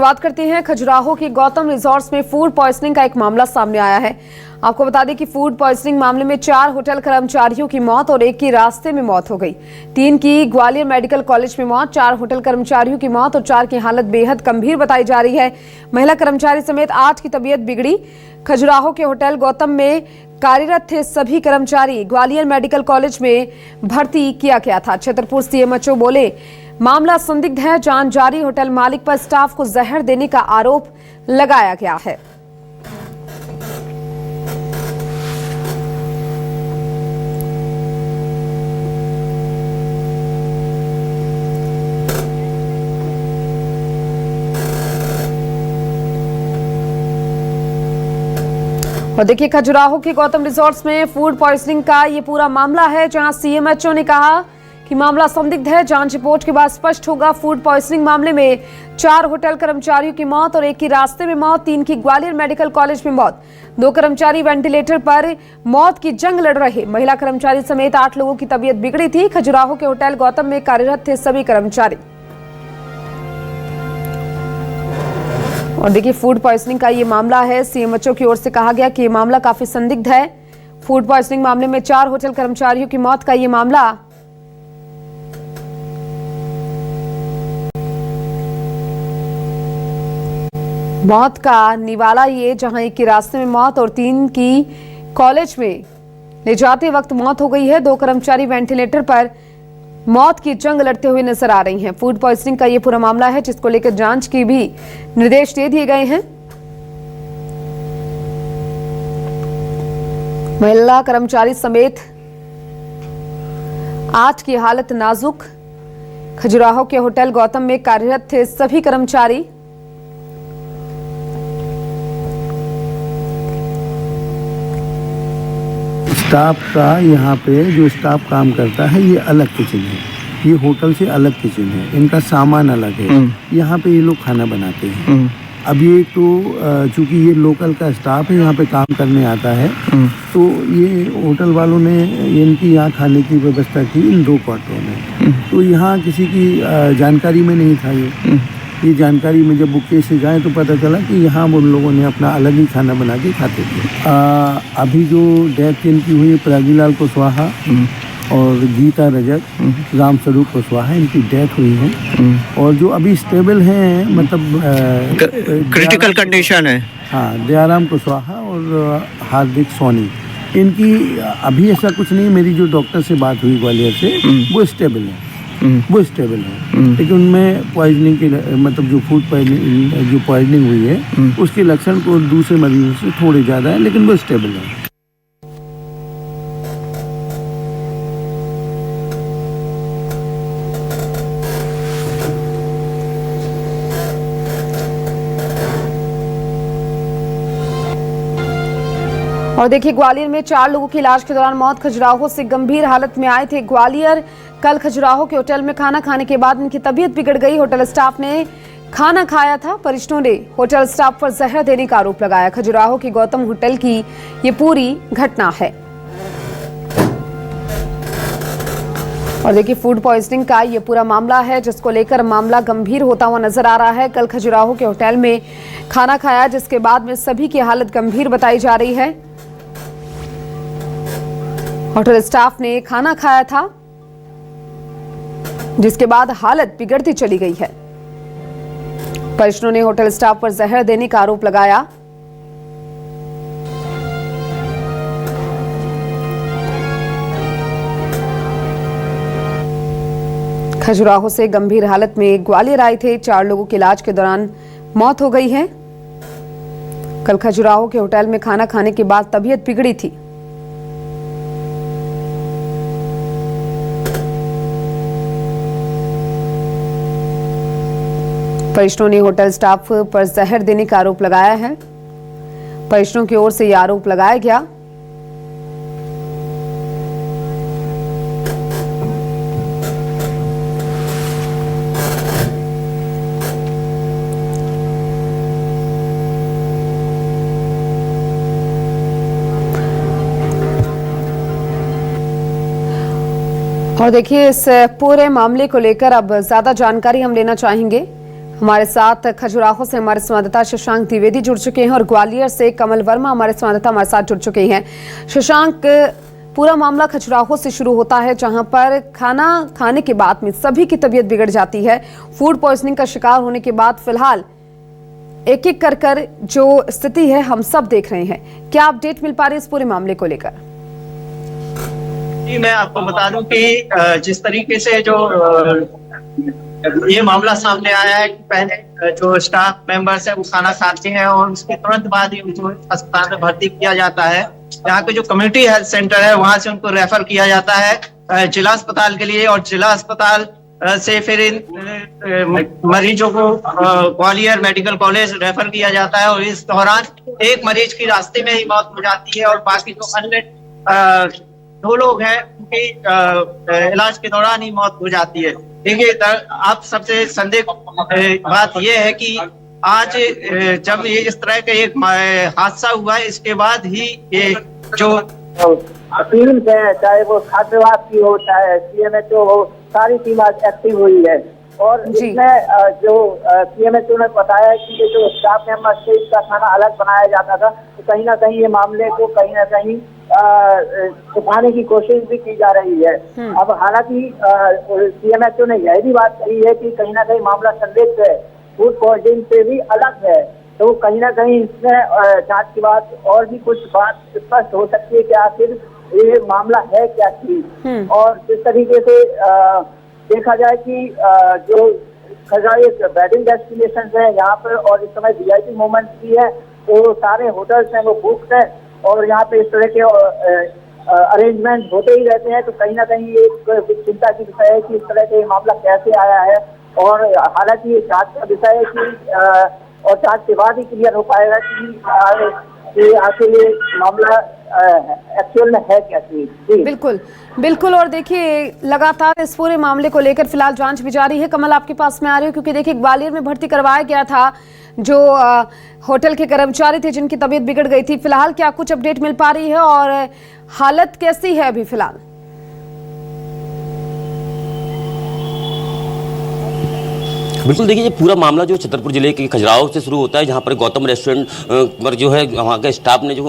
बात करते हैं खजुराहो के गौतम रिजॉर्ट्स में फूड पॉइजनिंग का एक मामला सामने आया है। आपको बता दें कि फूड पॉइजनिंग मामले में 4 होटल कर्मचारियों की मौत और 1 की रास्ते में मौत हो गई। 3 की ग्वालियर मेडिकल कॉलेज में मौत, 4 होटल कर्मचारियों की मौत और 4 की हालत बेहद गंभीर बताई जा रही है। महिला कर्मचारी समेत 8 की तबीयत बिगड़ी। खजुराहो के होटल गौतम में कार्यरत थे सभी कर्मचारी ग्वालियर मेडिकल कॉलेज में भर्ती किया गया था। छतरपुर सीएमएचओ बोले, मामला संदिग्ध है, जांच जारी। होटल मालिक पर स्टाफ को जहर देने का आरोप लगाया गया है। और देखिए, खजुराहो के गौतम रिजॉर्ट्स में फूड पॉइजनिंग का ये पूरा मामला है, जहां सीएमएचओ ने कहा कि मामला संदिग्ध है, जांच रिपोर्ट के बाद स्पष्ट होगा। फूड पॉइजनिंग मामले में 4 होटल कर्मचारियों की मौत और 1 की रास्ते में मौत, 3 की ग्वालियर मेडिकल कॉलेज में मौत, 2 कर्मचारी वेंटिलेटर पर मौत की जंग लड़ रहे। महिला कर्मचारी समेत 8 लोगों की तबीयत बिगड़ी थी। खजुराहो के होटल गौतम में कार्यरत थे सभी कर्मचारी। और देखिए, फूड पॉइजनिंग का ये मामला है। सीएमएचओ की ओर से कहा गया कि ये मामला काफी संदिग्ध है। फूड पॉइजनिंग मामले में 4 होटल कर्मचारियों की मौत का ये मामला मौत का निवाला ये, जहां 1 की रास्ते में मौत और 3 की कॉलेज में ले जाते वक्त मौत हो गई है। 2 कर्मचारी वेंटिलेटर पर मौत की जंग लड़ते हुए नजर आ रही हैं। फूड पॉइजनिंग का ये पूरा मामला है, जिसको लेकर जांच की भी निर्देश दे दिए गए हैं। महिला कर्मचारी समेत 8 की हालत नाजुक। खजुराहो के होटल गौतम में कार्यरत थे सभी कर्मचारी। स्टाफ का यहाँ पे जो स्टाफ काम करता है, ये अलग किचन है, ये होटल से अलग किचन है, इनका सामान अलग है। यहाँ पे ये लोग खाना बनाते हैं। अब ये तो चूंकि ये लोकल का स्टाफ है, यहाँ पे काम करने आता है, तो ये होटल वालों ने इनकी यहाँ खाने की व्यवस्था की इन 2 क्वार्टरों में। तो यहाँ किसी की जानकारी में नहीं था। ये जानकारी में जब बुके से जाए तो पता चला कि यहाँ उन लोगों ने अपना अलग ही खाना बना के खाते थे। अभी जो डेथ इनकी हुई है, प्रागीलाल कुशवाहा और गीता रजक, राम स्वरूप कुशवाहा, इनकी डेथ हुई है। और जो अभी स्टेबल हैं, मतलब क्रिटिकल कंडीशन है, हाँ, दयाराम कुशवाहा और हार्दिक सोनी, इनकी अभी ऐसा कुछ नहीं। मेरी जो डॉक्टर से बात हुई ग्वालियर से, वो स्टेबल है, वो स्टेबल है। लेकिन उनमें पॉइजनिंग के, मतलब जो फूड पॉइजनिंग हुई है, उसके लक्षण को दूसरे मरीजों से थोड़े ज़्यादा है, लेकिन वो स्टेबल है। और देखिए, ग्वालियर में 4 लोगों की इलाज के दौरान मौत। खजुराहो से गंभीर हालत में आए थे ग्वालियर। कल खजुराहो के होटल में खाना खाने के बाद इनकी तबीयत बिगड़ गई। होटल स्टाफ ने खाना खाया था। परिजनों ने होटल स्टाफ पर जहर देने का आरोप लगाया। खजुराहो के गौतम होटल की ये पूरी घटना है। और देखिए, फूड पॉइजनिंग का ये पूरा मामला है, जिसको लेकर मामला गंभीर होता हुआ नजर आ रहा है। कल खजुराहो के होटल में खाना खाया, जिसके बाद में सभी की हालत गंभीर बताई जा रही है। होटल स्टाफ ने खाना खाया था, जिसके बाद हालत बिगड़ती चली गई है। परिजनों ने होटल स्टाफ पर जहर देने का आरोप लगाया। खजुराहो से गंभीर हालत में ग्वालियर आए थे। 4 लोगों की इलाज के दौरान मौत हो गई है। कल खजुराहो के होटल में खाना खाने के बाद तबीयत बिगड़ी थी। परिजनों ने होटल स्टाफ पर जहर देने का आरोप लगाया है। परिजनों की ओर से यह आरोप लगाया गया। और देखिए, इस पूरे मामले को लेकर अब ज्यादा जानकारी हम लेना चाहेंगे। हमारे साथ खजुराहो से हमारे संवाददाता शशांक द्विवेदी जुड़ चुके हैं और ग्वालियर से कमल वर्मा हमारे संवाददाता हमारे साथ जुड़ चुके हैं। शशांक, पूरा मामला खजुराहो से शुरू होता है जहां पर खाना खाने के बाद में सभी की तबीयत बिगड़ जाती है। फूड पॉइजनिंग का शिकार होने के बाद फिलहाल एक एक कर जो स्थिति है हम सब देख रहे हैं। क्या अपडेट मिल पा रही है इस पूरे मामले को लेकर? जी, मैं आपको बता दूं कि जिस तरीके से जो ये मामला सामने आया है कि पहले जो स्टाफ मेंबर्स है वो खाना खाते हैं और उसके तुरंत बाद ही उनको अस्पताल में भर्ती किया जाता है। यहाँ के जो कम्युनिटी हेल्थ सेंटर है वहां से उनको रेफर किया जाता है जिला अस्पताल के लिए, और जिला अस्पताल से फिर इन मरीजों को ग्वालियर मेडिकल कॉलेज रेफर किया जाता है। और इस दौरान एक मरीज की रास्ते में ही मौत हो जाती है और बाकी जो अन्य 2 लोग हैं उनकी इलाज के दौरान ही मौत हो जाती है। देखिए, आप सबसे संदेह बात यह है कि आज जब ये इस तरह का एक हादसा हुआ है, इसके बाद ही ये जो टीम्स है, चाहे वो खाद्य विभाग की हो चाहे CMHO हो, सारी टीम आज एक्टिव हुई है। और इसमें जो CMHO ने बताया है कि ये जो स्टाफ मेंबर से इसका खाना अलग बनाया जाता था, तो कहीं ना कहीं ये मामले को कहीं ना कहीं छुपाने की कोशिश भी की जा रही है। अब हालांकि CMHO ने यह भी बात कही है कि कहीं ना कहीं मामला संदिग्ध है, फूड पॉइजनिंग से भी अलग है, तो कहीं ना कहीं इसमें जांच के बाद और भी कुछ बात स्पष्ट हो सकती है कि आखिर ये मामला है क्या चीज। और जिस तरीके से देखा जाए कि जो खजुराहो वेडिंग डेस्टिनेशन है यहाँ पर, और इस समय VIP मोमेंट्स भी है, तो सारे होटल्स हैं वो बुक्ड है और यहाँ पे इस तरह के अरेंजमेंट होते ही रहते हैं। तो कहीं ना कहीं एक चिंता की विषय है कि इस तरह का मामला कैसे आया है, और हालांकि ये जांच का विषय है कि और जांच के बाद ही क्लियर हो पाएगा कि आखिर ये मामला एक्चुअल में है क्या चीज। बिल्कुल बिल्कुल। और देखिए, लगातार इस पूरे मामले को लेकर फिलहाल जांच भी जारी है। कमल, आपके पास में आ रही हूँ क्योंकि देखिए ग्वालियर में भर्ती करवाया गया था जो होटल के कर्मचारी थे जिनकी तबीयत बिगड़ गई थी। फिलहाल क्या कुछ अपडेट मिल पा रही है और हालत कैसी है अभी फिलहाल? बिल्कुल, देखिए ये पूरा मामला जो छतरपुर जिले के खजुराहो से शुरू होता है, जहाँ पर गौतम रेस्टोरेंट पर जो है वहाँ के स्टाफ ने जो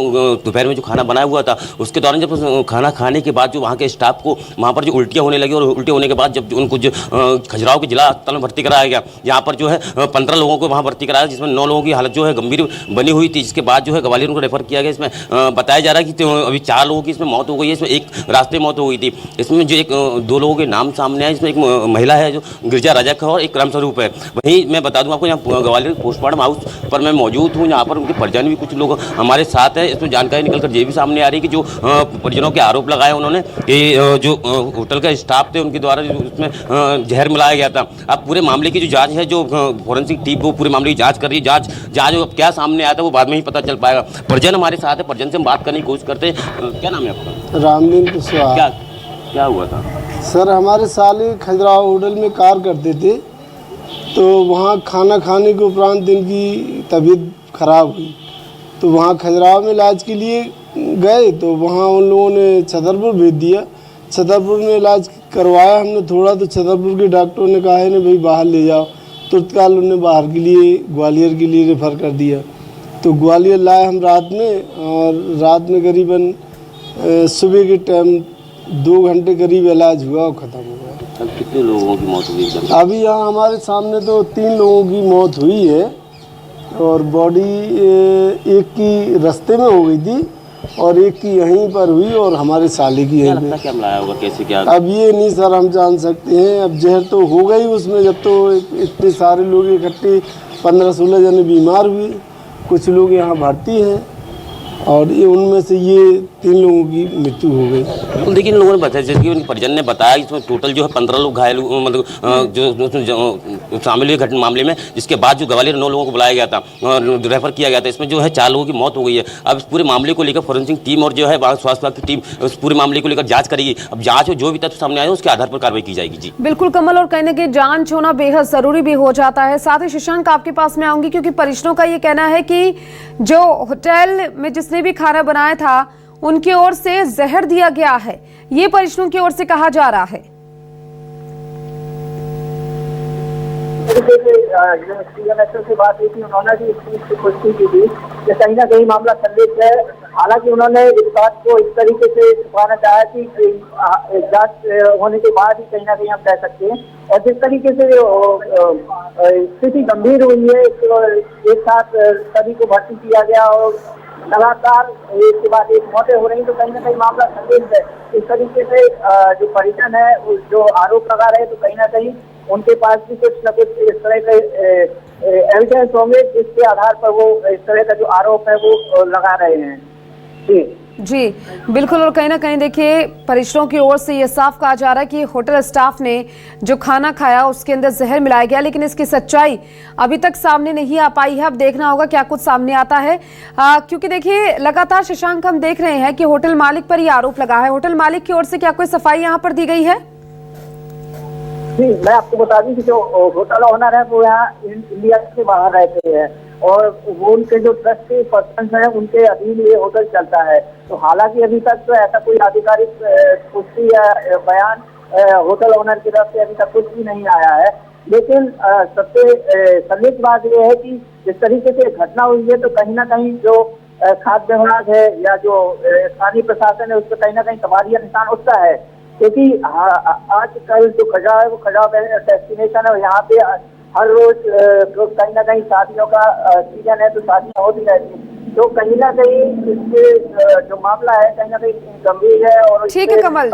दोपहर में जो खाना बनाया हुआ था, उसके दौरान जब खाना खाने के बाद जो वहाँ के स्टाफ को वहाँ पर जो उल्टियाँ होने लगी, और उल्टी होने के बाद जब उनको जो खजुराहो के जिला अस्पताल में भर्ती कराया गया, यहाँ पर जो है 15 लोगों को वहाँ भर्ती कराया, जिसमें 9 लोगों की हालत जो है गंभीर बनी हुई थी। जिसके बाद जो है ग्वालियर उनको रेफर किया गया। इसमें बताया जा रहा है कि अभी 4 लोगों की इसमें मौत हो गई है, इसमें एक रास्ते मौत हो गई थी। इसमें जो 2 लोगों के नाम सामने आए, इसमें एक महिला है जो गिरजा रजक है और एक रामस्वरूप है। वहीं मैं बता दूं आपको, यहाँ ग्वालियर पोस्टमार्टम हाउस पर मैं मौजूद हूँ, यहाँ पर उनके परिजन भी कुछ लोग हमारे साथ हैं। इसमें जानकारी निकलकर ये भी सामने आ रही है कि जो परिजनों के आरोप लगाए उन्होंने कि जो होटल का स्टाफ थे उनके द्वारा उसमें जहर मिलाया गया था। अब पूरे मामले की जो जाँच है, जो फॉरेंसिक टीम वो पूरे मामले की जाँच कर रही है। जाँच अब क्या सामने आया था वो बाद में ही पता चल पाएगा। परिजन हमारे साथ है, परिजन से हम बात करने की कोशिश करते हैं। क्या नाम है आपका? रामदीन कुशवाहा। क्या हुआ था सर? हमारे साले खजुराहो होटल में कार करते थे, तो वहाँ खाना खाने के उपरांत इनकी तबीयत खराब हुई, तो वहाँ खजुराहो में इलाज के लिए गए, तो वहाँ उन लोगों ने छतरपुर भेज दिया। छतरपुर में इलाज करवाया हमने थोड़ा, तो छतरपुर के डॉक्टरों ने कहा है ना भाई बाहर ले जाओ, तुरंतकाल उन्होंने बाहर के लिए ग्वालियर के लिए रेफ़र कर दिया। तो ग्वालियर लाए हम रात में, और रात में करीबन सुबह के टाइम 2 घंटे करीब इलाज हुआ और ख़त्म हो गया। कितने लोगों की मौत हुई? अभी यहाँ हमारे सामने तो 3 लोगों की मौत हुई है, और बॉडी एक की रास्ते में हो गई थी और एक की यहीं पर हुई, और हमारे साले की यहीं पे। क्या मिलाया होगा, कैसे क्या? अब ये नहीं सर हम जान सकते हैं। अब जहर तो हो गई उसमें, जब तो इतने सारे लोग इकट्ठे 15-16 जने बीमार हुए, कुछ लोग यहाँ भर्ती हैं, और ये उनमें से ये 3 लोगों की मृत्यु हो गई। बिल्कुल, देखिए इन लोगों ने बताया, जैसे कि उनके परिजन ने बताया, इसमें टोटल जो है 15 लोग घायल, मतलब जो शामिल हुए घटना मामले में, जिसके बाद जो ग्वालियर 9 लोगों को बुलाया गया था और रेफर किया गया था। इसमें जो है 4 लोगों की मौत हो गई है। अब इस पूरे मामले को लेकर फॉरेंसिक टीम और जो है स्वास्थ्य विभाग की टीम उस पूरे मामले को लेकर जाँच करेगी। अब जाँच में जो भी तथ्य सामने आए उसके आधार पर कार्रवाई की जाएगी। जी बिल्कुल कमल, और कहने की जांच होना बेहद जरूरी भी हो जाता है। साथ ही शशांक, आपके पास में आऊंगी क्योंकि परिजनों का ये कहना है कि जो होटल में जिसने भी खाना बनाया था उनकी ओर से जहर दिया गया है, ये परिजनों की ओर से कहा जा रहा है। तरीके से जो सीएमएचओ से बात हुई थी, उन्होंने भी इस चीज की पुष्टि की थी कि कहीं ना कहीं मामला संदिग्ध है। हालांकि उन्होंने इस बात को इस तरीके से छुपाना चाहा कि जांच होने के बाद ही कहीं ना कहीं हम कह सकते हैं। और जिस तरीके से स्थिति गंभीर हुई है, एक साथ सभी को भर्ती किया गया और लगातार इसके बाद एक मौतें हो रही, तो कहीं ना कहीं मामला संदिग्ध है। इस तरीके से जो परिजन है जो आरोप लगा रहे हैं, तो कहीं ना कहीं उनके पास भी कुछ न कुछ इस तरह के एविडेंस होंगे जिसके आधार पर वो इस तरह का जो आरोप है वो लगा रहे हैं। जी बिल्कुल। और कहीं ना कहीं देखिए परिजनों की ओर से ये साफ कहा जा रहा है कि होटल स्टाफ ने जो खाना खाया उसके अंदर जहर मिलाया गया, लेकिन इसकी सच्चाई अभी तक सामने नहीं आ पाई है। अब देखना होगा क्या कुछ सामने आता है, क्योंकि देखिए लगातार शशांक हम देख रहे हैं कि होटल मालिक पर ये आरोप लगा है। होटल मालिक की ओर से क्या कोई सफाई यहाँ पर दी गई है? जी, मैं आपको बता दूं कि जो होटल ओनर है वो यहाँ इंडिया से बाहर रहते हैं और वो उनके जो ट्रस्टी पर्सन है उनके अधीन ये होटल चलता है। तो हालांकि अभी तक तो ऐसा कोई आधिकारिक पुष्टि या बयान होटल ओनर की तरफ से अभी तक कुछ भी नहीं आया है। लेकिन सबसे संदिग्ध बात यह है कि जिस तरीके से घटना हुई है, तो कहीं ना कहीं जो खाद्य विभाग है या जो स्थानीय प्रशासन है उस पर कहीं ना कहीं सवालिया निशान उठता है, क्योंकि आजकल जो खजुराहो है वो खजुराहो डेस्टिनेशन है और यहाँ पे हर रोज कहीं ना कहीं शादियों का सीजन है, तो शादियाँ होती रहती हैं। तो कहीं ना कहीं इसके जो मामला है कहीं ना कहीं गंभीर है। और ठीक है कमल,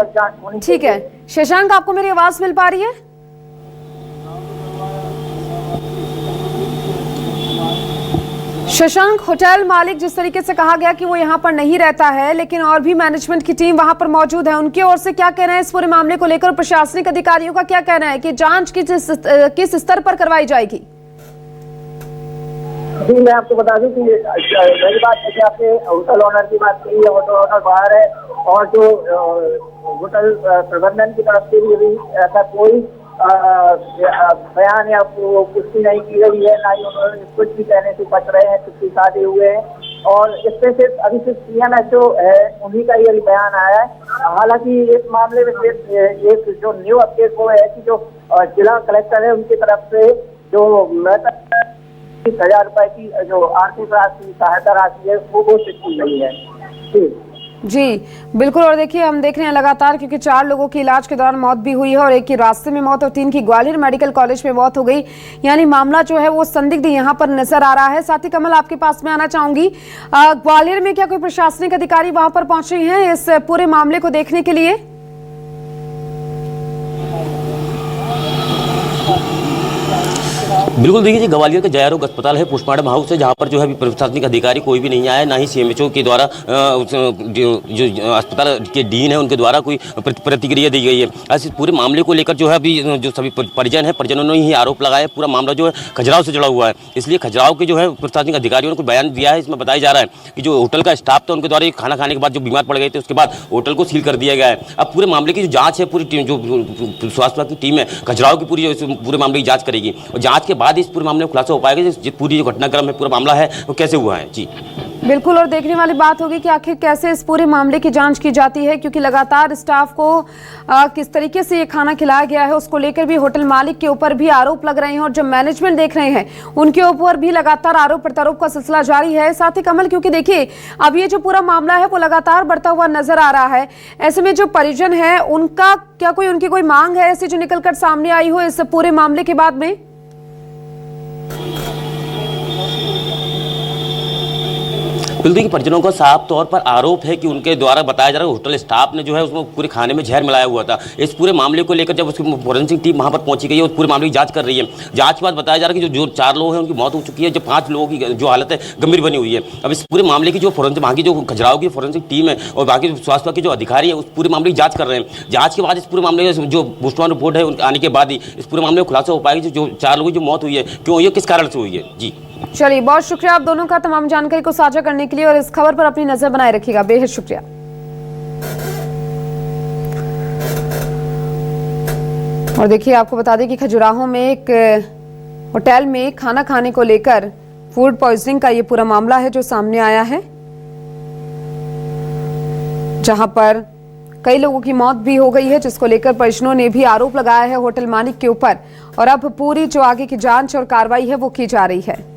ठीक है। शशांक, आपको मेरी आवाज मिल पा रही है? शशांक, होटल मालिक जिस तरीके से कहा गया कि वो यहाँ पर नहीं रहता है, लेकिन और भी मैनेजमेंट की टीम वहां पर मौजूद है, उनकी ओर से क्या कहना है इस पूरे मामले को लेकर? प्रशासनिक अधिकारियों का क्या कहना है कि जांच किस स्तर पर करवाई जाएगी? जी, मैं आपको बता दूं कि मेरी बात है कि आपने होटल ओनर की बात की है, होटल ओनर बाहर है और जो होटल प्रबंधन की तरफ से भी अभी ऐसा कोई बयान या पुष्टि नहीं की गई है, ना ही उन्होंने कुछ भी कहने से बच रहे हैं, चुप्पी साधे हुए हैं। और इसमें सिर्फ अभी सिर्फ सीएमएचओ है उन्हीं का ये बयान आया है। हालांकि इस मामले में सिर्फ एक जो न्यू अपडेट वो है कि जो जिला कलेक्टर है उनकी तरफ से जो 30,000 रुपए की जो आर्थिक राशि सहायता राशि है वो घोषित की गई है। जी बिल्कुल। और देखिए हम देख रहे हैं लगातार, क्योंकि 4 लोगों की इलाज के दौरान मौत भी हुई है और एक की रास्ते में मौत और 3 की ग्वालियर मेडिकल कॉलेज में मौत हो गई। यानी मामला जो है वो संदिग्ध यहाँ पर नजर आ रहा है। साथ ही कमल, आपके पास में आना चाहूंगी, ग्वालियर में क्या कोई प्रशासनिक अधिकारी वहां पर पहुंचे हैं इस पूरे मामले को देखने के लिए? बिल्कुल, देखिए ग्वालियर का जया रोग अस्पताल है, पोस्टमार्टम हाउस है, जहाँ पर जो है प्रशासनिक अधिकारी कोई भी नहीं आया, ना ही सीएमएचओ के द्वारा जो अस्पताल के डीन है उनके द्वारा कोई प्रतिक्रिया दी गई है। ऐसे पूरे मामले को लेकर जो है अभी जो सभी परिजन है, परिजनों ने ही आरोप लगाया। पूरा मामला जो है खजुराहो से जुड़ा हुआ है, इसलिए खजुराहो के जो है प्रशासनिक अधिकारियों ने कोई बयान दिया है। इसमें बताया जा रहा है कि जो होटल का स्टाफ था उनके द्वारा खाना खाने के बाद जो बीमार पड़ गए थे, उसके बाद होटल को सील कर दिया गया है। अब पूरे मामले की जो जाँच है, पूरी टीम जो स्वास्थ्य विभाग की टीम है खजुराहो की पूरे मामले की जाँच करेगी और जाँच के बाद इस पूरे मामले में खुलासा हो पाएगा कि पूरी जो घटनाक्रम है, पूरा मामला है वो कैसे हुआ है। जी बिल्कुल। और देखने वाली बात होगी कि आखिर कैसे इस पूरे मामले की जांच की जाती है, क्योंकि लगातार स्टाफ को किस तरीके से ये खाना खिलाया गया है उसको लेकर भी होटल मालिक के ऊपर भी आरोप लग रहे हैं और जो मैनेजमेंट देख रहे हैं उनके ऊपर भी लगातार आरोप प्रत्यारोप का सिलसिला जारी है। साथ ही कमल, क्योंकि देखिए अब ये जो पूरा मामला है वो लगातार बढ़ता हुआ नजर आ रहा है, ऐसे में जो परिजन है उनका क्या उनकी कोई मांग है ऐसी जो निकलकर सामने आई हो इस पूरे मामले के बाद में? बिल्कुल, परिजनों का साफ तौर पर आरोप है कि उनके द्वारा बताया जा रहा है होटल स्टाफ ने जो है उसमें पूरे खाने में जहर मिलाया हुआ था। इस पूरे मामले को लेकर जब उसकी फोरेंसिक टीम वहां पर पहुंची गई है और पूरे मामले की जांच कर रही है। जांच के बाद बताया जा रहा है कि जो 4 लोग हैं उनकी मौत हो चुकी है, जो 5 लोगों की जो हालत है गंभीर बनी हुई है। अब इस पूरे मामले की जो फोरेंसिक वहाँ की जो खजुराहो की फोरेंसिक टीम है और बाकी स्वास्थ्य विभाग के जो अधिकारी है उस पूरे मामले की जाँच कर रहे हैं। जाँच के बाद इस पूरे मामले में जो पोस्टमार्टम रिपोर्ट है आने के बाद ही इस पूरे मामले में खुलासा हो पाएगा जो 4 लोगों की जो मौत हुई है क्यों हुई है, किस कारण से हुई है। जी चलिए, बहुत शुक्रिया आप दोनों का तमाम जानकारी को साझा करने के लिए और इस खबर पर अपनी नजर बनाए रखिएगा। बेहद शुक्रिया। और देखिए आपको बता दें कि खजुराहो में एक होटल में खाना खाने को लेकर फूड पॉइजनिंग का ये पूरा मामला है जो सामने आया है, जहां पर कई लोगों की मौत भी हो गई है, जिसको लेकर परिजनों ने भी आरोप लगाया है होटल मालिक के ऊपर। और अब पूरी जो आगे की जांच और कार्रवाई है वो की जा रही है।